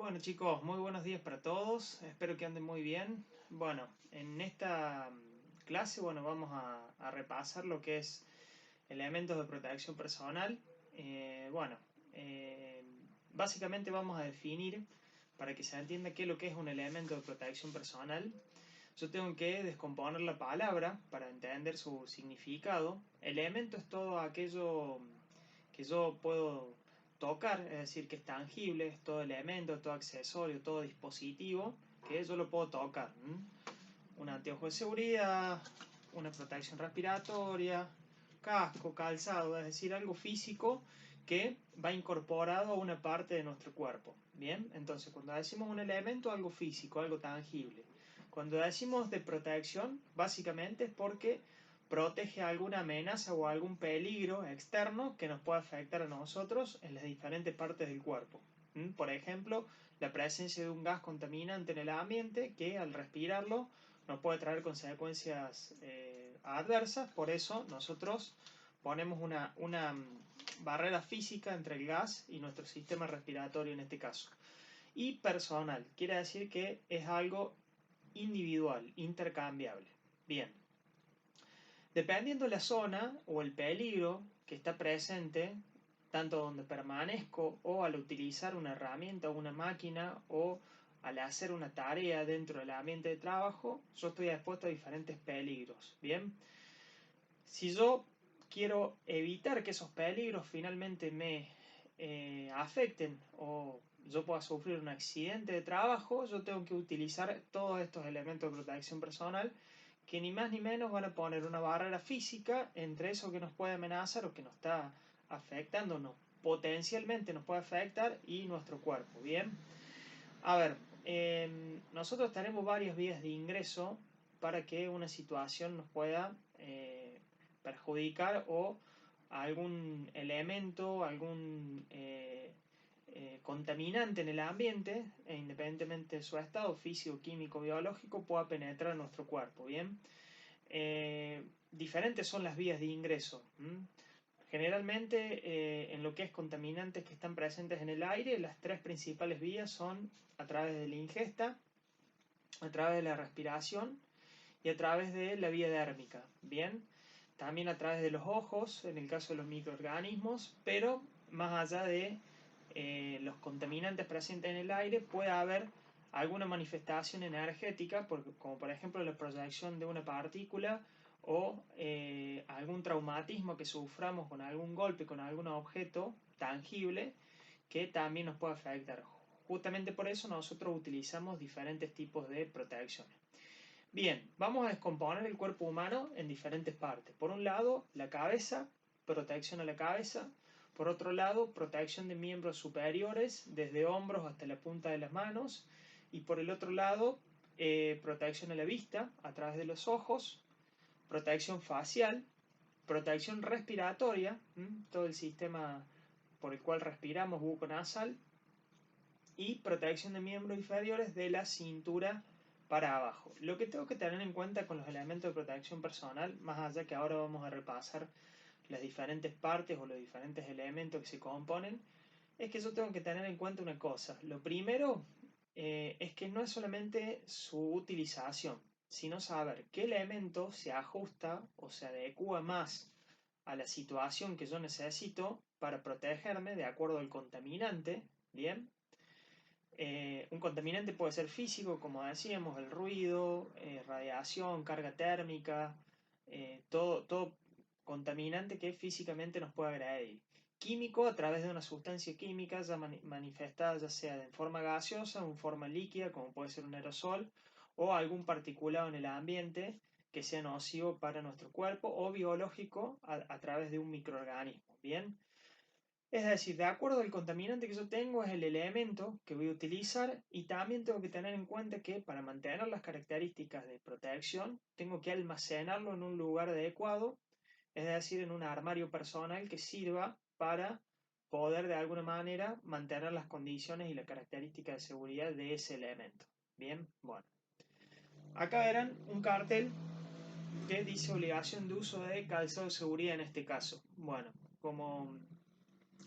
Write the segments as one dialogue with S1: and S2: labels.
S1: Bueno chicos, muy buenos días para todos, espero que anden muy bien. Bueno, en esta clase vamos a repasar lo que es elementos de protección personal. Eh, bueno, eh, Básicamente vamos a definir, para que se entienda qué es lo que es un elemento de protección personal. Yo tengo que descomponer la palabra para entender su significado. Elemento es todo aquello que yo puedo tocar, es decir, que es tangible, es todo elemento, todo accesorio, todo dispositivo que yo lo puedo tocar. Un anteojo de seguridad, una protección respiratoria, casco, calzado, es decir, algo físico que va incorporado a una parte de nuestro cuerpo. Bien, entonces cuando decimos un elemento, algo físico, algo tangible. Cuando decimos de protección, básicamente es porque protege alguna amenaza o algún peligro externo que nos pueda afectar a nosotros en las diferentes partes del cuerpo. Por ejemplo, la presencia de un gas contaminante en el ambiente que al respirarlo nos puede traer consecuencias adversas. Por eso nosotros ponemos una barrera física entre el gas y nuestro sistema respiratorio en este caso. Y personal, quiere decir que es algo individual, intercambiable. Bien, dependiendo la zona o el peligro que está presente, tanto donde permanezco o al utilizar una herramienta o una máquina o al hacer una tarea dentro del ambiente de trabajo, yo estoy expuesto a diferentes peligros. Bien, si yo quiero evitar que esos peligros finalmente me afecten o yo pueda sufrir un accidente de trabajo, yo tengo que utilizar todos estos elementos de protección personal que ni más ni menos van a poner una barrera física entre eso que nos puede amenazar o que nos está afectando, no, potencialmente nos puede afectar y nuestro cuerpo. Bien, a ver, nosotros tenemos varias vías de ingreso para que una situación nos pueda perjudicar o algún elemento, algún contaminante en el ambiente, e independientemente de su estado físico, químico, biológico, pueda penetrar en nuestro cuerpo. Bien, diferentes son las vías de ingreso. Generalmente, en lo que es contaminantes que están presentes en el aire, las tres principales vías son a través de la ingesta, a través de la respiración y a través de la vía dérmica. Bien, también a través de los ojos, en el caso de los microorganismos, pero más allá de los contaminantes presentes en el aire, puede haber alguna manifestación energética, como por ejemplo la proyección de una partícula o algún traumatismo que suframos con algún golpe, con algún objeto tangible que también nos puede afectar. Justamente por eso nosotros utilizamos diferentes tipos de protecciones. Bien, vamos a descomponer el cuerpo humano en diferentes partes. Por un lado, la cabeza, protección a la cabeza. Por otro lado, protección de miembros superiores, desde hombros hasta la punta de las manos. Y por el otro lado, protección a la vista, a través de los ojos. Protección facial, protección respiratoria, todo el sistema por el cual respiramos, buco-nasal. Y protección de miembros inferiores de la cintura para abajo. Lo que tengo que tener en cuenta con los elementos de protección personal, más allá que ahora vamos a repasar las diferentes partes o los diferentes elementos que se componen, es que yo tengo que tener en cuenta una cosa. Lo primero es que no es solamente su utilización, sino saber qué elemento se ajusta o se adecua más a la situación que yo necesito para protegerme de acuerdo al contaminante, ¿bien? Un contaminante puede ser físico, como decíamos, el ruido, radiación, carga térmica, todo contaminante que físicamente nos puede agredir. Químico a través de una sustancia química ya manifestada ya sea en forma gaseosa o en forma líquida, como puede ser un aerosol, o algún particulado en el ambiente que sea nocivo para nuestro cuerpo, o biológico a través de un microorganismo. Bien, es decir, de acuerdo al contaminante que yo tengo es el elemento que voy a utilizar y también tengo que tener en cuenta que para mantener las características de protección tengo que almacenarlo en un lugar adecuado, es decir, en un armario personal que sirva para poder de alguna manera mantener las condiciones y las características de seguridad de ese elemento. Bien, bueno. Acá verán un cartel que dice obligación de uso de calzado de seguridad en este caso. Bueno, como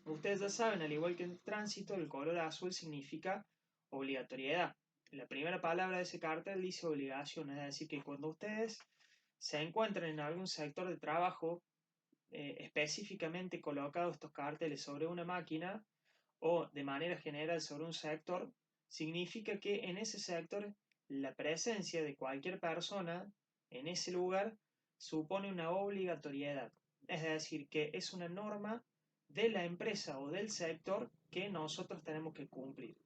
S1: ustedes ya saben, al igual que en tránsito, el color azul significa obligatoriedad. La primera palabra de ese cartel dice obligación, es decir, que cuando ustedes se encuentran en algún sector de trabajo específicamente colocados estos carteles sobre una máquina o de manera general sobre un sector, significa que en ese sector la presencia de cualquier persona en ese lugar supone una obligatoriedad. Es decir, que es una norma de la empresa o del sector que nosotros tenemos que cumplir.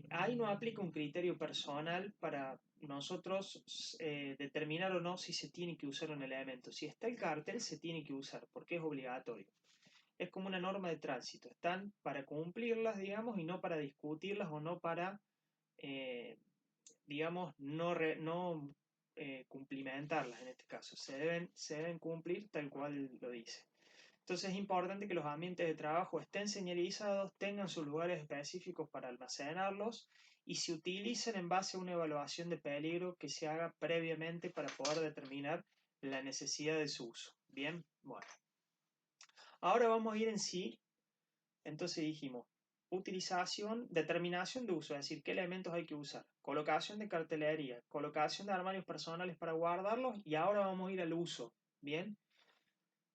S1: Ahí no aplica un criterio personal para nosotros determinar o no si se tiene que usar un elemento. Si está el cartel, se tiene que usar porque es obligatorio. Es como una norma de tránsito. Están para cumplirlas, digamos, y no para discutirlas o no para, digamos, no cumplimentarlas en este caso. Se deben cumplir tal cual lo dice. Entonces es importante que los ambientes de trabajo estén señalizados, tengan sus lugares específicos para almacenarlos y se utilicen en base a una evaluación de peligro que se haga previamente para poder determinar la necesidad de su uso. Bien, bueno. Ahora vamos a ir en sí. Entonces dijimos, utilización, determinación de uso, es decir, qué elementos hay que usar, colocación de cartelería, colocación de armarios personales para guardarlos y ahora vamos a ir al uso. Bien.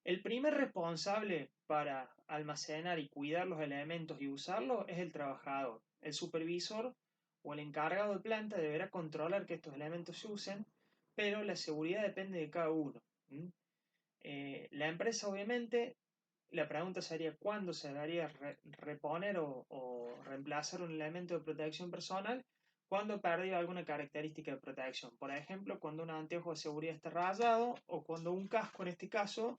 S1: El primer responsable para almacenar y cuidar los elementos y usarlos es el trabajador. El supervisor o el encargado de planta deberá controlar que estos elementos se usen, pero la seguridad depende de cada uno. La empresa, obviamente, la pregunta sería cuándo se debería reponer o reemplazar un elemento de protección personal cuando ha perdido alguna característica de protección. Por ejemplo, cuando un anteojo de seguridad está rayado o cuando un casco, en este caso,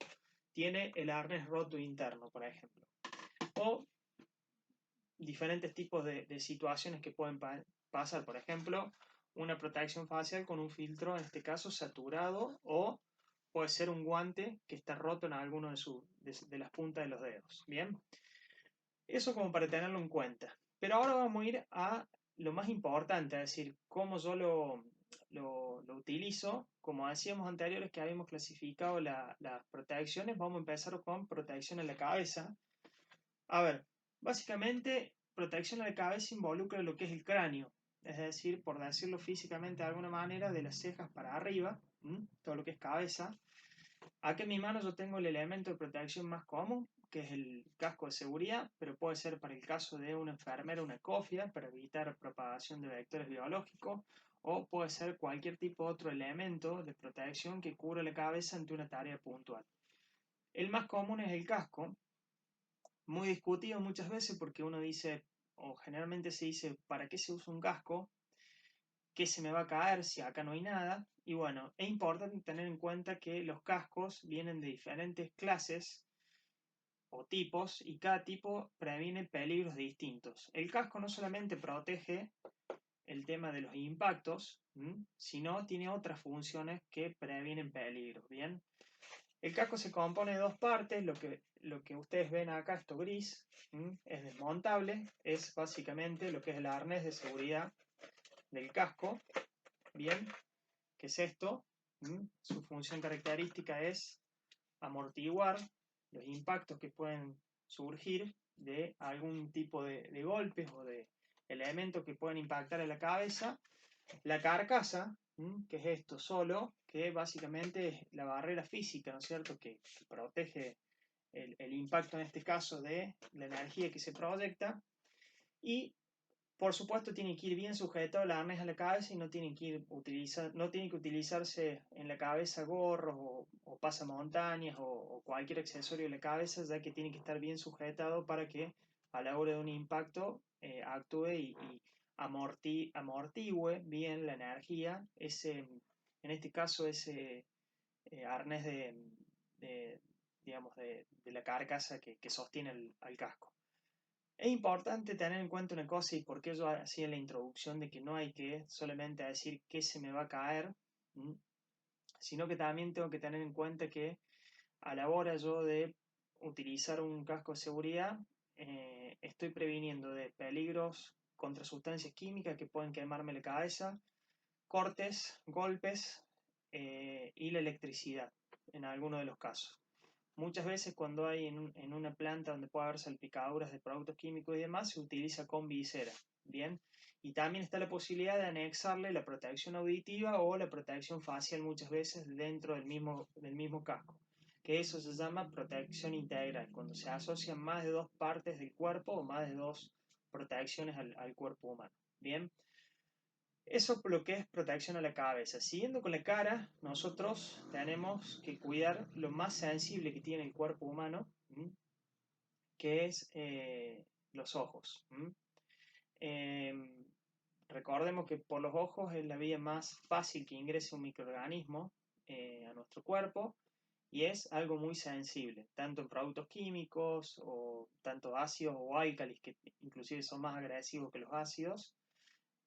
S1: tiene el arnés roto interno, por ejemplo. O diferentes tipos de situaciones que pueden pasar. Por ejemplo, una protección facial con un filtro, en este caso, saturado, o puede ser un guante que está roto en alguno de las puntas de los dedos. Bien, eso como para tenerlo en cuenta. Pero ahora vamos a ir a lo más importante, es decir, cómo yo lo utilizo. Como decíamos anteriores que habíamos clasificado las protecciones, vamos a empezar con protección en la cabeza. A ver, básicamente protección en la cabeza involucra lo que es el cráneo, es decir, por decirlo físicamente de alguna manera, de las cejas para arriba, todo lo que es cabeza. Aquí en mi mano yo tengo el elemento de protección más común, que es el casco de seguridad, pero puede ser para el caso de una enfermera una cofia para evitar propagación de vectores biológicos, o puede ser cualquier tipo de otro elemento de protección que cubra la cabeza ante una tarea puntual. El más común es el casco, muy discutido muchas veces porque uno dice, o generalmente se dice, ¿para qué se usa un casco? ¿Qué se me va a caer si acá no hay nada? Y bueno, es importante tener en cuenta que los cascos vienen de diferentes clases o tipos y cada tipo previene peligros distintos. El casco no solamente protege el tema de los impactos, sino tiene otras funciones que previenen peligros, ¿bien? El casco se compone de dos partes, lo que ustedes ven acá, esto gris, es desmontable, es básicamente lo que es el arnés de seguridad del casco, ¿bien? ¿Qué es esto? Su función característica es amortiguar los impactos que pueden surgir de algún tipo de golpes o de elementos que pueden impactar en la cabeza. La carcasa, que es esto solo, que básicamente es la barrera física, ¿no es cierto?, que protege el impacto en este caso de la energía que se proyecta. Y por supuesto tiene que ir bien sujetado el arnés a la cabeza y no tiene no tiene que utilizarse en la cabeza gorros o pasamontañas o cualquier accesorio de la cabeza, ya que tiene que estar bien sujetado para que a la hora de un impacto actúe y amortigüe bien la energía, en este caso ese arnés de, digamos, de la carcasa que sostiene al casco. Es importante tener en cuenta una cosa y por qué yo hacía la introducción de que no hay que solamente decir qué se me va a caer, sino que también tengo que tener en cuenta que a la hora yo de utilizar un casco de seguridad, estoy previniendo de peligros contra sustancias químicas que pueden quemarme la cabeza, cortes, golpes y la electricidad en algunos de los casos. Muchas veces cuando hay en una planta donde puede haber salpicaduras de productos químicos y demás, se utiliza con visera. Bien, y también está la posibilidad de anexarle la protección auditiva o la protección facial muchas veces dentro del mismo casco, que eso se llama protección integral, cuando se asocian más de dos partes del cuerpo o más de dos protecciones al cuerpo humano. Bien, eso por lo que es protección a la cabeza. Siguiendo con la cara, nosotros tenemos que cuidar lo más sensible que tiene el cuerpo humano, que es los ojos. Em, Recordemos que por los ojos es la vía más fácil que ingrese un microorganismo a nuestro cuerpo y es algo muy sensible, tanto en productos químicos o tanto ácidos o álcalis, que inclusive son más agresivos que los ácidos,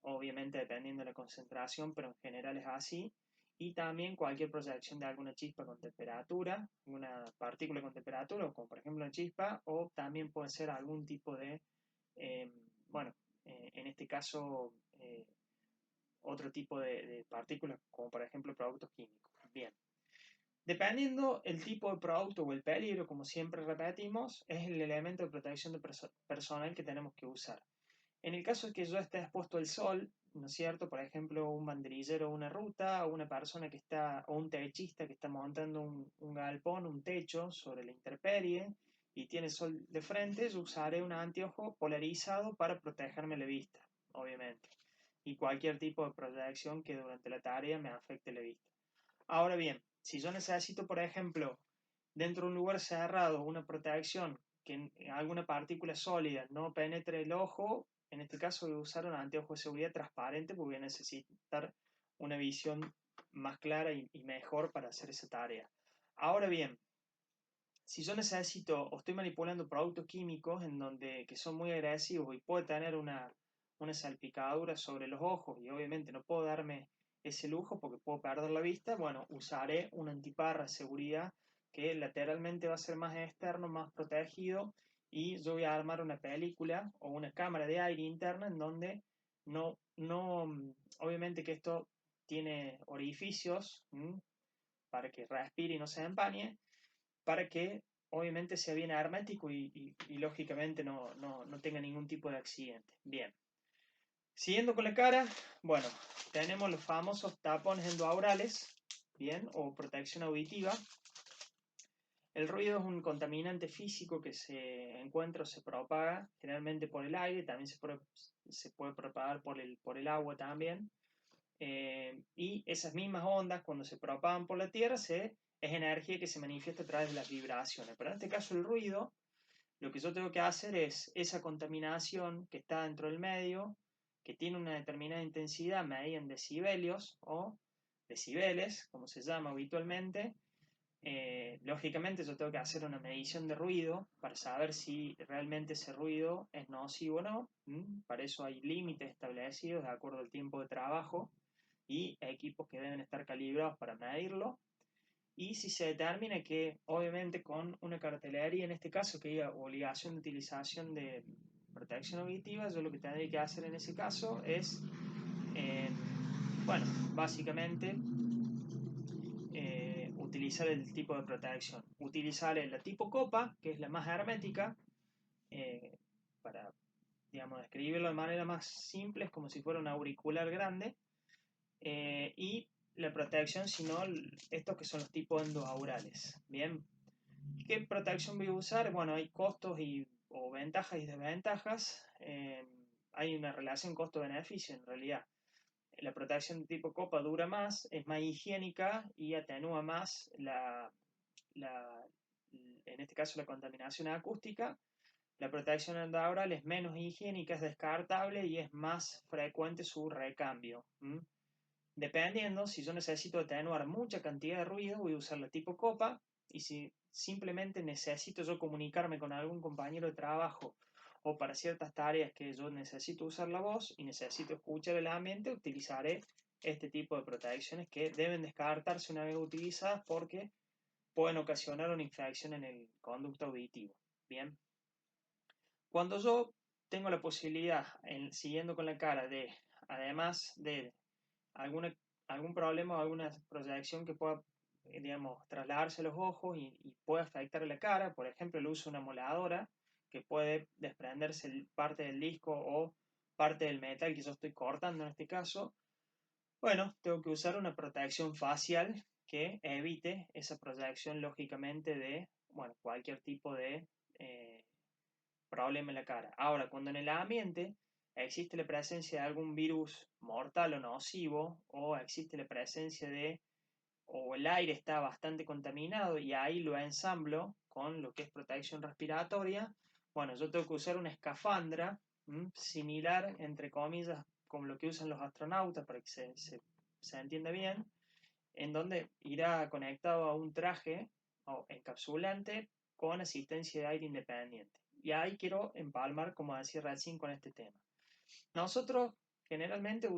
S1: obviamente dependiendo de la concentración, pero en general es así. Y también cualquier proyección de alguna chispa con temperatura, una partícula con temperatura, como por ejemplo una chispa, o también puede ser algún tipo de, eh, bueno, en este caso, otro tipo de partículas, como por ejemplo productos químicos. Bien. Dependiendo el tipo de producto o el peligro, como siempre repetimos, es el elemento de protección de personal que tenemos que usar. En el caso de que yo esté expuesto al sol, ¿no es cierto? Por ejemplo, un banderillero o una ruta, o una persona que está, o un techista que está montando un galpón, un techo sobre la intemperie y tiene sol de frente, yo usaré un anteojo polarizado para protegerme la vista, obviamente, y cualquier tipo de proyección que durante la tarea me afecte la vista. Ahora bien, si yo necesito, por ejemplo, dentro de un lugar cerrado, una protección que alguna partícula sólida no penetre el ojo, en este caso voy a usar un anteojo de seguridad transparente porque voy a necesitar una visión más clara y mejor para hacer esa tarea. Ahora bien, si yo necesito o estoy manipulando productos químicos que son muy agresivos y puede tener una salpicadura sobre los ojos y obviamente no puedo darme ese lujo porque puedo perder la vista, bueno, usaré una antiparra de seguridad que lateralmente va a ser más externo, más protegido y yo voy a armar una película o una cámara de aire interna en donde obviamente que esto tiene orificios para que respire y no se empañe, para que obviamente sea bien hermético y lógicamente no tenga ningún tipo de accidente. Bien, siguiendo con la cara, bueno, tenemos los famosos tapones endoaurales, bien, o protección auditiva. El ruido es un contaminante físico que se encuentra o se propaga generalmente por el aire, también se puede propagar por el agua también. Y esas mismas ondas, cuando se propagan por la Tierra, es energía que se manifiesta a través de las vibraciones. Pero en este caso el ruido, lo que yo tengo que hacer es esa contaminación que está dentro del medio, que tiene una determinada intensidad medida en decibelios o decibeles, como se llama habitualmente. Lógicamente yo tengo que hacer una medición de ruido para saber si realmente ese ruido es nocivo o no. Para eso hay límites establecidos de acuerdo al tiempo de trabajo y equipos que deben estar calibrados para medirlo. Y si se determina que, obviamente, con una cartelería, en este caso, que haya obligación de utilización de protección auditiva, yo lo que tendría que hacer en ese caso es, eh, bueno, básicamente utilizar el tipo de protección. Utilizar la tipo copa, que es la más hermética, eh, para, digamos, describirlo de manera más simple, es como si fuera un auricular grande, y la protección, sino estos que son los tipos endoaurales. Bien, ¿qué protección voy a usar? Bueno, hay costos o ventajas y desventajas. Hay una relación costo-beneficio en realidad. La protección de tipo copa dura más, es más higiénica y atenúa más en este caso la contaminación acústica. La protección endaural es menos higiénica, es descartable y es más frecuente su recambio. Dependiendo, si yo necesito atenuar mucha cantidad de ruido, voy a usar la tipo copa, y si simplemente necesito yo comunicarme con algún compañero de trabajo o para ciertas tareas que yo necesito usar la voz y necesito escuchar el ambiente, utilizaré este tipo de protecciones que deben descartarse una vez utilizadas porque pueden ocasionar una infección en el conducto auditivo. Bien, cuando yo tengo la posibilidad, siguiendo con la cara, de, además de alguna, algún problema o alguna proyección que pueda, digamos, trasladarse a los ojos y pueda afectar a la cara, por ejemplo, el uso de una moladora que puede desprenderse parte del disco o parte del metal que yo estoy cortando en este caso, bueno, tengo que usar una protección facial que evite esa proyección lógicamente de, bueno, cualquier tipo de problema en la cara. Ahora, cuando en el ambiente existe la presencia de algún virus mortal o nocivo, o existe la presencia de, o el aire está bastante contaminado y ahí lo ensamblo con lo que es protección respiratoria, bueno, yo tengo que usar una escafandra similar, entre comillas, como lo que usan los astronautas para que se entienda bien, en donde irá conectado a un traje o encapsulante con asistencia de aire independiente. Y ahí quiero empalmar, como decía recién, con este tema. Nosotros generalmente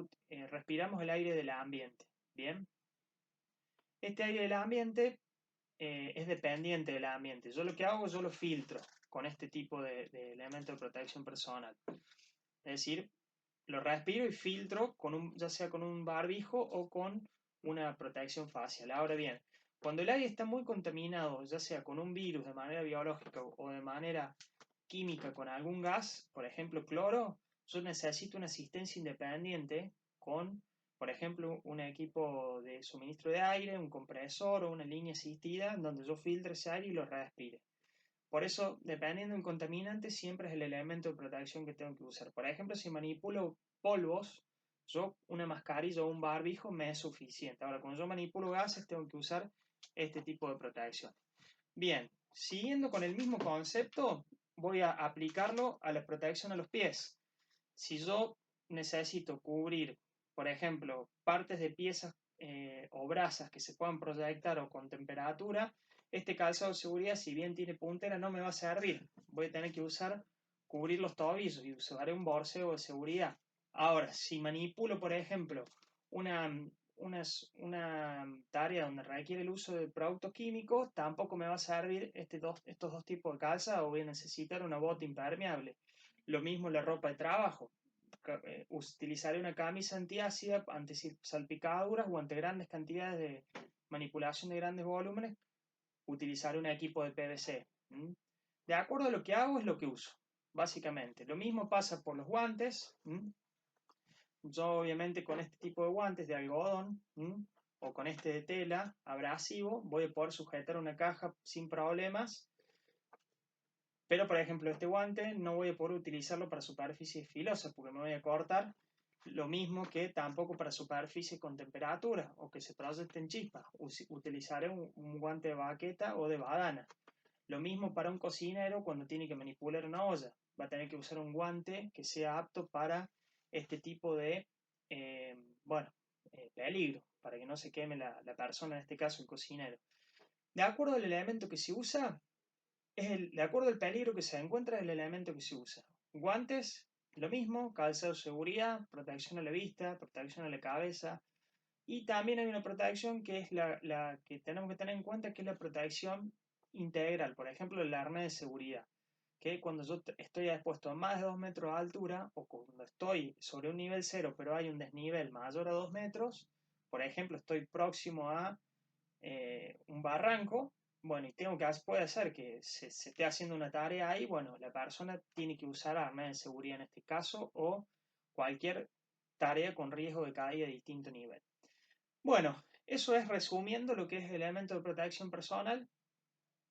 S1: respiramos el aire del ambiente, ¿bien? Este aire del ambiente es dependiente del ambiente. Yo lo que hago, yo lo filtro con este tipo de elemento de protección personal. Es decir, lo respiro y filtro ya sea con un barbijo o con una protección facial. Ahora bien, cuando el aire está muy contaminado, ya sea con un virus de manera biológica o de manera química con algún gas, por ejemplo cloro, yo necesito una asistencia independiente con, por ejemplo, un equipo de suministro de aire, un compresor o una línea asistida donde yo filtre ese aire y lo respire. Por eso, dependiendo del contaminante, siempre es el elemento de protección que tengo que usar. Por ejemplo, si manipulo polvos, yo una mascarilla o un barbijo me es suficiente. Ahora, cuando yo manipulo gases, tengo que usar este tipo de protección. Bien, siguiendo con el mismo concepto, voy a aplicarlo a la protección a los pies. Si yo necesito cubrir, por ejemplo, partes de piezas o brasas que se puedan proyectar o con temperatura, este calzado de seguridad, si bien tiene puntera, no me va a servir. Voy a tener que cubrir los tobillos y usaré un borseo de seguridad. Ahora, si manipulo, por ejemplo, una, una tarea donde requiere el uso de productos químicos, tampoco me va a servir estos dos tipos de calza o voy a necesitar una bota impermeable. Lo mismo la ropa de trabajo. Utilizaré una camisa antiácida ante salpicaduras o ante grandes cantidades de manipulación de grandes volúmenes. Utilizaré un equipo de PVC. De acuerdo a lo que hago es lo que uso, básicamente. Lo mismo pasa por los guantes. Yo obviamente con este tipo de guantes de algodón o con este de tela abrasivo voy a poder sujetar una caja sin problemas, pero por ejemplo este guante no voy a poder utilizarlo para superficies filosas porque me voy a cortar, lo mismo que tampoco para superficies con temperatura o que se proyecten chispas. Utilizaré un guante de baqueta o de badana. Lo mismo para un cocinero cuando tiene que manipular una olla. Va a tener que usar un guante que sea apto para este tipo de, peligro, para que no se queme la persona, en este caso el cocinero. De acuerdo al elemento que se usa, de acuerdo al peligro que se encuentra, es el elemento que se usa. Guantes, lo mismo, calzado de seguridad, protección a la vista, protección a la cabeza. Y también hay una protección que es la que tenemos que tener en cuenta, que es la protección integral. Por ejemplo, el arnés de seguridad, que cuando yo estoy expuesto a más de 2 metros de altura o cuando estoy sobre un nivel cero pero hay un desnivel mayor a 2 metros, por ejemplo, estoy próximo a un barranco, bueno, y puede ser que se esté haciendo una tarea ahí, bueno, la persona tiene que usar arnés de seguridad en este caso o cualquier tarea con riesgo de caída de distinto nivel. Bueno, eso es resumiendo lo que es el elemento de protección personal.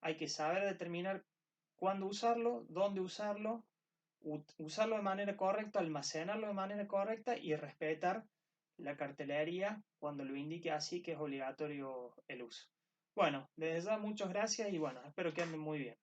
S1: Hay que saber determinar cuándo usarlo, dónde usarlo, usarlo de manera correcta, almacenarlo de manera correcta y respetar la cartelería cuando lo indique así que es obligatorio el uso. Bueno, desde ya muchas gracias y bueno, espero que anden muy bien.